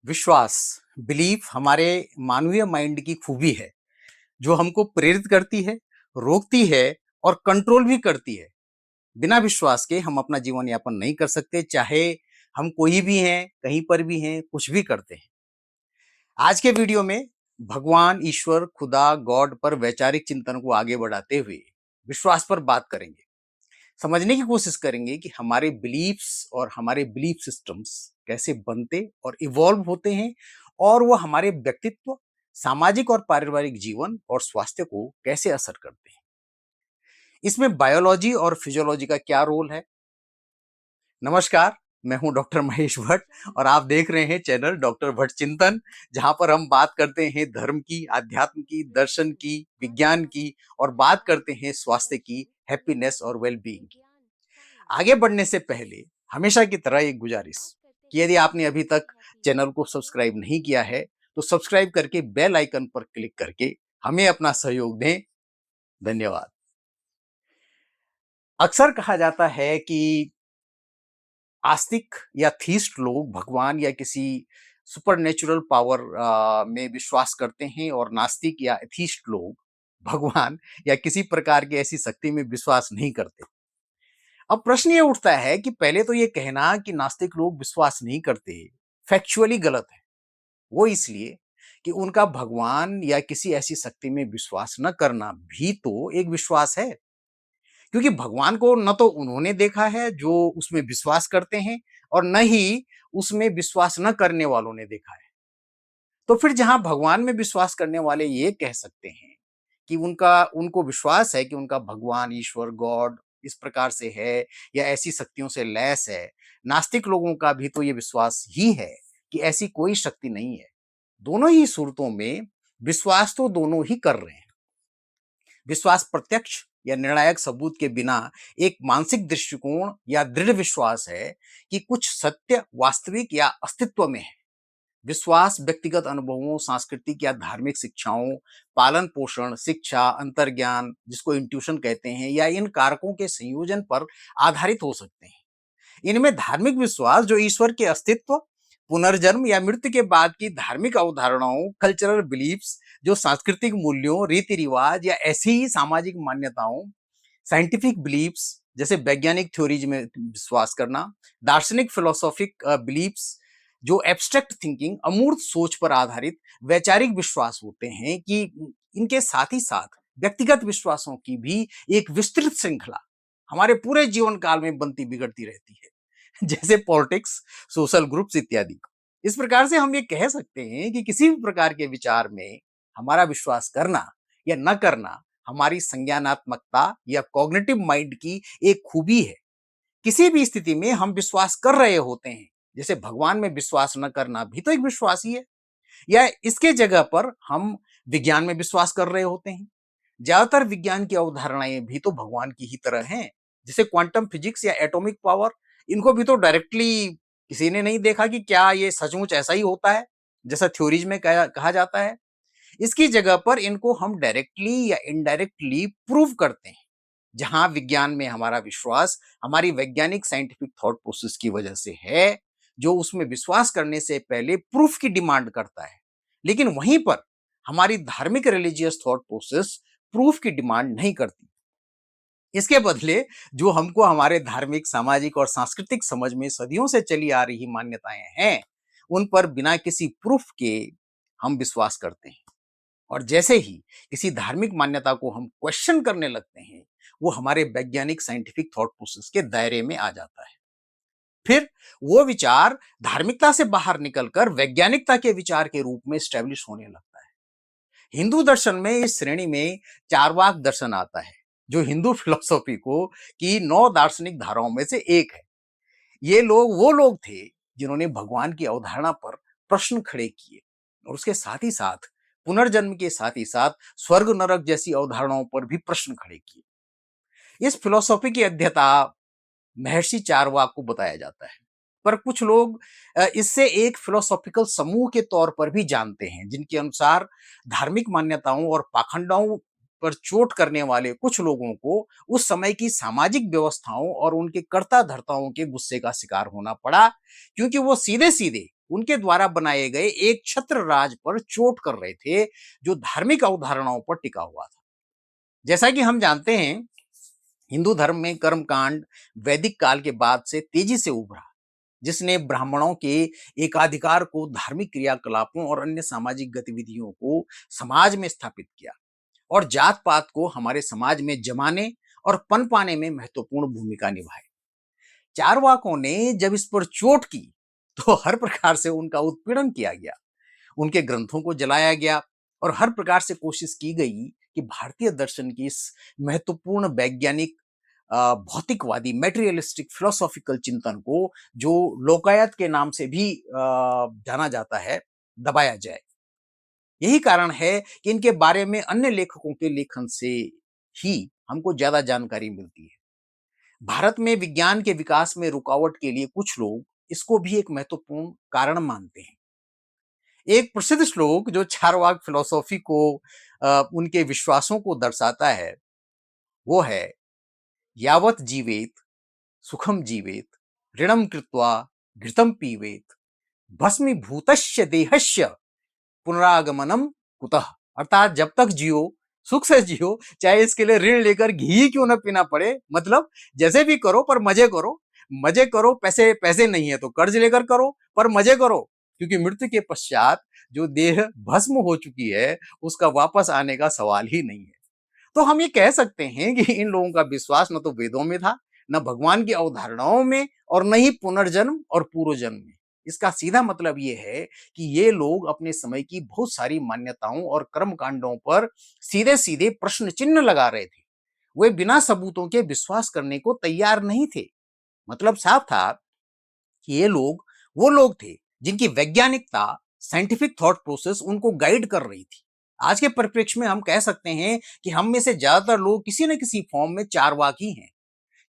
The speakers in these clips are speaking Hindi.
विश्वास, बिलीफ हमारे मानवीय माइंड की खूबी है, जो हमको प्रेरित करती है, रोकती है और कंट्रोल भी करती है। बिना विश्वास के हम अपना जीवन यापन नहीं कर सकते, चाहे हम कोई भी हैं, कहीं पर भी हैं, कुछ भी करते हैं। आज के वीडियो में भगवान, ईश्वर, खुदा, गॉड पर वैचारिक चिंतन को आगे बढ़ाते हुए विश्वास पर बात करेंगे। समझने की कोशिश करेंगे कि हमारे बिलीफ्स और हमारे बिलीफ सिस्टम्स कैसे बनते और इवॉल्व होते हैं और वो हमारे व्यक्तित्व, सामाजिक और पारिवारिक जीवन और स्वास्थ्य को कैसे असर करते हैं। इसमें बायोलॉजी और फिजियोलॉजी का क्या रोल है। नमस्कार, मैं हूं डॉक्टर महेश भट्ट और आप देख रहे हैं चैनल डॉक्टर भट्ट चिंतन, जहां पर हम बात करते हैं धर्म की, अध्यात्म की, दर्शन की, विज्ञान की और बात करते हैं स्वास्थ्य की, हैप्पीनेस और वेलबींग की। आगे बढ़ने से पहले हमेशा की तरह एक गुजारिश कि यदि आपने अभी तक चैनल को सब्सक्राइब नहीं किया है तो सब्सक्राइब करके बेल आइकन पर क्लिक करके हमें अपना सहयोग दें। धन्यवाद। अक्सर कहा जाता है कि आस्तिक या थीस्ट लोग भगवान या किसी सुपरनेचुरल पावर में विश्वास करते हैं और नास्तिक या एथीस्ट लोग भगवान या किसी प्रकार की ऐसी शक्ति में विश्वास नहीं करते। अब प्रश्न ये उठता है कि पहले तो ये कहना कि नास्तिक लोग विश्वास नहीं करते फैक्चुअली गलत है। वो इसलिए कि उनका भगवान या किसी ऐसी शक्ति में विश्वास न करना भी तो एक विश्वास है, क्योंकि भगवान को न तो उन्होंने देखा है जो उसमें विश्वास करते हैं और न ही उसमें विश्वास न करने वालों ने देखा है। तो फिर जहां भगवान में विश्वास करने वाले ये कह सकते हैं कि उनका उनको विश्वास है कि उनका भगवान, ईश्वर, गॉड इस प्रकार से है या ऐसी शक्तियों से लैस है, नास्तिक लोगों का भी तो ये विश्वास ही है कि ऐसी कोई शक्ति नहीं है। दोनों ही सूरतों में विश्वास तो दोनों ही कर रहे हैं। विश्वास प्रत्यक्ष या निर्णायक सबूत के बिना एक मानसिक दृष्टिकोण या दृढ़ विश्वास है कि कुछ सत्य वास्तविक या अस्तित्व में है। विश्वास व्यक्तिगत अनुभवों, सांस्कृतिक या धार्मिक शिक्षाओं, पालन पोषण, शिक्षा, अंतर्ज्ञान जिसको इंट्यूशन कहते हैं, या इन कारकों के संयोजन पर आधारित हो सकते हैं। इनमें धार्मिक विश्वास जो ईश्वर के अस्तित्व, पुनर्जन्म या मृत्यु के बाद की धार्मिक अवधारणाओं, कल्चरल बिलीफ्स जो सांस्कृतिक मूल्यों, रीति रिवाज या ऐसी ही सामाजिक मान्यताओं, साइंटिफिक बिलीफ्स जैसे वैज्ञानिक थ्योरीज में विश्वास करना, दार्शनिक फिलोसॉफिक बिलीफ्स जो एब्स्ट्रैक्ट थिंकिंग, अमूर्त सोच पर आधारित वैचारिक विश्वास होते हैं। कि इनके साथ ही साथ व्यक्तिगत विश्वासों की भी एक विस्तृत श्रृंखला हमारे पूरे जीवन काल में बनती बिगड़ती रहती है जैसे पॉलिटिक्स, सोशल ग्रुप्स इत्यादि। इस प्रकार से हम ये कह सकते हैं कि किसी भी प्रकार के विचार में हमारा विश्वास करना या न करना हमारी संज्ञानात्मकता या कॉग्निटिव माइंड की एक खूबी है। किसी भी स्थिति में हम विश्वास कर रहे होते हैं, जैसे भगवान में विश्वास न करना भी तो एक विश्वास ही है, या इसके जगह पर हम विज्ञान में विश्वास कर रहे होते हैं। ज्यादातर विज्ञान की अवधारणाएं भी तो भगवान की ही तरह हैं, जैसे क्वांटम फिजिक्स या एटॉमिक पावर। इनको भी तो डायरेक्टली किसी ने नहीं देखा कि क्या ये सचमुच ऐसा ही होता है जैसा थ्योरीज में कहा जाता है। इसकी जगह पर इनको हम डायरेक्टली या इनडायरेक्टली प्रूव करते हैं, जहां विज्ञान में हमारा विश्वास हमारी वैज्ञानिक साइंटिफिक थॉट प्रोसेस की वजह से है, जो उसमें विश्वास करने से पहले प्रूफ की डिमांड करता है। लेकिन वहीं पर हमारी धार्मिक रिलीजियस थॉट प्रोसेस प्रूफ की डिमांड नहीं करती। इसके बदले जो हमको हमारे धार्मिक, सामाजिक और सांस्कृतिक समझ में सदियों से चली आ रही मान्यताएं हैं, उन पर बिना किसी प्रूफ के हम विश्वास करते हैं। और जैसे ही किसी धार्मिक मान्यता को हम क्वेश्चन करने लगते हैं, वो हमारे वैज्ञानिक साइंटिफिक थॉट प्रोसेस के दायरे में आ जाता है। फिर वो विचार धार्मिकता से बाहर निकलकर वैज्ञानिकता के विचार के रूप में स्टैब्लिश होने लगता है। हिंदू दर्शन में इस श्रेणी में चारवाक दर्शन आता है, जो हिंदू फिलोसॉफी को की 9 दार्शनिक धाराओं में से एक है। ये लोग वो लोग थे जिन्होंने भगवान की अवधारणा पर प्रश्न खड़े किए और उसके साथ ही साथ पुनर्जन्म के साथ ही साथ स्वर्ग नरक जैसी अवधारणाओं पर भी प्रश्न खड़े किए। इस फिलोसॉफी की अध्यता महर्षि चारवाक को बताया जाता है, पर कुछ लोग इससे एक फिलोसॉफिकल समूह के तौर पर भी जानते हैं, जिनके अनुसार धार्मिक मान्यताओं और पाखंडों पर चोट करने वाले कुछ लोगों को उस समय की सामाजिक व्यवस्थाओं और उनके कर्ता धर्ताओं के गुस्से का शिकार होना पड़ा, क्योंकि वो सीधे सीधे उनके द्वारा बनाए गए एक छत्र राज पर चोट कर रहे थे, जो धार्मिक अवधारणाओं पर टिका हुआ था। जैसा कि हम जानते हैं, हिंदू धर्म में कर्मकांड वैदिक काल के बाद से तेजी से उभरा, जिसने ब्राह्मणों के एकाधिकार को, धार्मिक क्रियाकलापों और अन्य सामाजिक गतिविधियों को समाज में स्थापित किया और जात पात को हमारे समाज में जमाने और पनपाने में महत्वपूर्ण भूमिका निभाई। चारवाकों ने जब इस पर चोट की, तो हर प्रकार से उनका उत्पीड़न किया गया, उनके ग्रंथों को जलाया गया और हर प्रकार से कोशिश की गई कि भारतीय दर्शन की इस महत्वपूर्ण वैज्ञानिक भौतिकवादी मेटेरियलिस्टिक फिलोसॉफिकल चिंतन को, जो लोकायत के नाम से भी जाना जाता है, दबाया जाए। यही कारण है कि इनके बारे में अन्य लेखकों के लेखन से ही हमको ज्यादा जानकारी मिलती है। भारत में विज्ञान के विकास में रुकावट के लिए कुछ लोग इसको भी एक महत्वपूर्ण कारण मानते हैं। एक प्रसिद्ध श्लोक जो चारवाक फिलोसॉफी को, उनके विश्वासों को दर्शाता है, वो है, यावत जीवेत सुखम जीवेत ऋणम कृत्वा घृतम पीवेत भस्मीभूतस्य देहस्य पुनरागमनम कुतः। अर्थात जब तक जियो, सुख से जियो, चाहे इसके लिए ऋण लेकर घी क्यों न पीना पड़े, मतलब जैसे भी करो पर मजे करो। मजे करो, पैसे पैसे नहीं है तो कर्ज लेकर करो, पर मजे करो, क्योंकि मृत्यु के पश्चात जो देह भस्म हो चुकी है, उसका वापस आने का सवाल ही नहीं है। तो हम ये कह सकते हैं कि इन लोगों का विश्वास न तो वेदों में था, न भगवान की अवधारणाओं में, और न ही पुनर्जन्म और पूर्व जन्म में। इसका सीधा मतलब ये है कि ये लोग अपने समय की बहुत सारी मान्यताओं और कर्मकांडों पर सीधे सीधे प्रश्न चिन्ह लगा रहे थे। वे बिना सबूतों के विश्वास करने को तैयार नहीं थे। मतलब साफ था कि ये लोग वो लोग थे जिनकी वैज्ञानिकता, साइंटिफिक थॉट प्रोसेस उनको गाइड कर रही थी। आज के परिप्रेक्ष्य में हम कह सकते हैं कि हम में से ज्यादातर लोग किसी न किसी फॉर्म में चारवाकी हैं,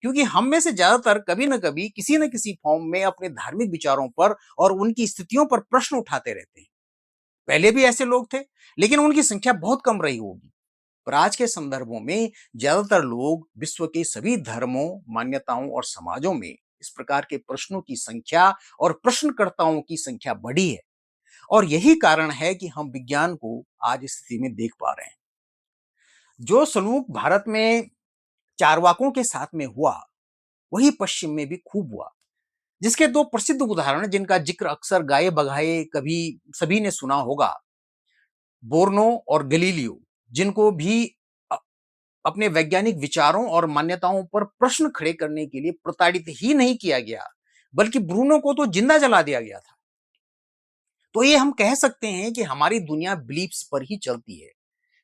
क्योंकि हम में से ज्यादातर कभी न कभी किसी न किसी फॉर्म में अपने धार्मिक विचारों पर और उनकी स्थितियों पर प्रश्न उठाते रहते हैं। पहले भी ऐसे लोग थे, लेकिन उनकी संख्या बहुत कम रही होगी। पर आज के संदर्भों में ज्यादातर लोग विश्व के सभी धर्मों, मान्यताओं और समाजों में इस प्रकार के प्रश्नों की संख्या और प्रश्नकर्ताओं की संख्या बढ़ी है। और यही कारण है कि हम विज्ञान को आज इस स्थिति में देख पा रहे हैं। जो सलूक भारत में चारवाकों के साथ में हुआ, वही पश्चिम में भी खूब हुआ। जिसके दो प्रसिद्ध उदाहरण, जिनका जिक्र अक्सर गाए बगाए कभी सभी ने सुना होगा, बोर्नो और गलीलियो, जिनको भी अ- अपने वैज्ञानिक विचारों और मान्यताओं पर प्रश्न खड़े करने के लिए प्रताड़ित ही नहीं किया गया, बल्कि ब्रूनो को तो जिंदा जला दिया गया था। तो ये हम कह सकते हैं कि हमारी दुनिया बिलीफ्स पर ही चलती है।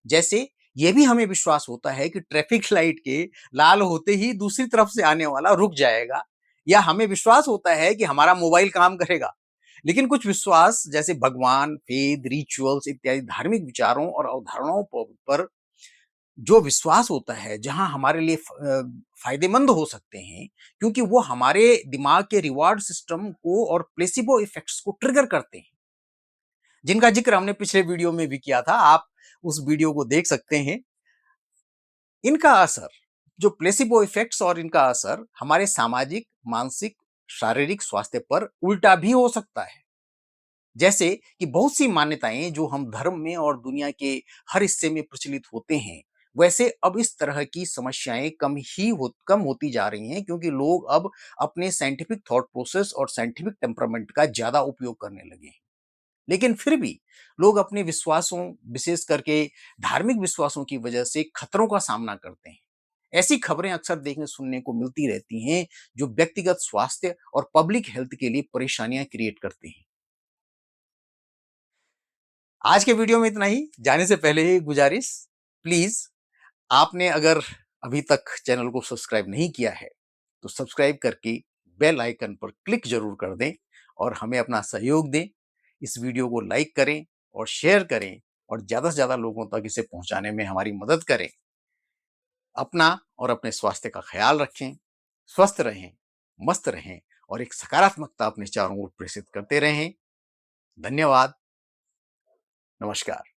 जैसे ये भी हमें विश्वास होता है कि ट्रैफिक लाइट के लाल होते ही दूसरी तरफ से आने वाला रुक जाएगा, या हमें विश्वास होता है कि हमारा मोबाइल काम करेगा। लेकिन कुछ विश्वास, जैसे भगवान, वेद, रिचुअल्स इत्यादि धार्मिक विचारों और अवधारणाओं पर जो विश्वास होता है, जहां हमारे लिए फायदेमंद हो सकते हैं, क्योंकि वो हमारे दिमाग के रिवार्ड सिस्टम को और प्लेसिबो इफेक्ट्स को ट्रिगर करते हैं, जिनका जिक्र हमने पिछले वीडियो में भी किया था। आप उस वीडियो को देख सकते हैं। इनका असर, जो प्लेसिबो इफेक्ट्स और इनका असर हमारे सामाजिक, मानसिक, शारीरिक स्वास्थ्य पर उल्टा भी हो सकता है। जैसे कि बहुत सी मान्यताएं जो हम धर्म में और दुनिया के हर हिस्से में प्रचलित होते हैं, वैसे अब इस तरह की समस्याएं कम होती जा रही हैं, क्योंकि लोग अब अपने साइंटिफिक थॉट प्रोसेस और साइंटिफिक टेम्परामेंट का ज्यादा उपयोग करने लगे हैं। लेकिन फिर भी लोग अपने विश्वासों, विशेष करके धार्मिक विश्वासों की वजह से खतरों का सामना करते हैं। ऐसी खबरें अक्सर देखने सुनने को मिलती रहती हैं, जो व्यक्तिगत स्वास्थ्य और पब्लिक हेल्थ के लिए परेशानियां क्रिएट करते हैं। आज के वीडियो में इतना ही। जाने से पहले ही गुजारिश, प्लीज, आपने अगर अभी तक चैनल को सब्सक्राइब नहीं किया है, तो सब्सक्राइब करके बेल आइकन पर क्लिक जरूर कर दें और हमें अपना सहयोग दें। इस वीडियो को लाइक करें और शेयर करें, और ज्यादा से ज्यादा लोगों तक इसे पहुंचाने में हमारी मदद करें। अपना और अपने स्वास्थ्य का ख्याल रखें, स्वस्थ रहें, मस्त रहें, और एक सकारात्मकता अपने चारों ओर प्रेषित करते रहें। धन्यवाद। नमस्कार।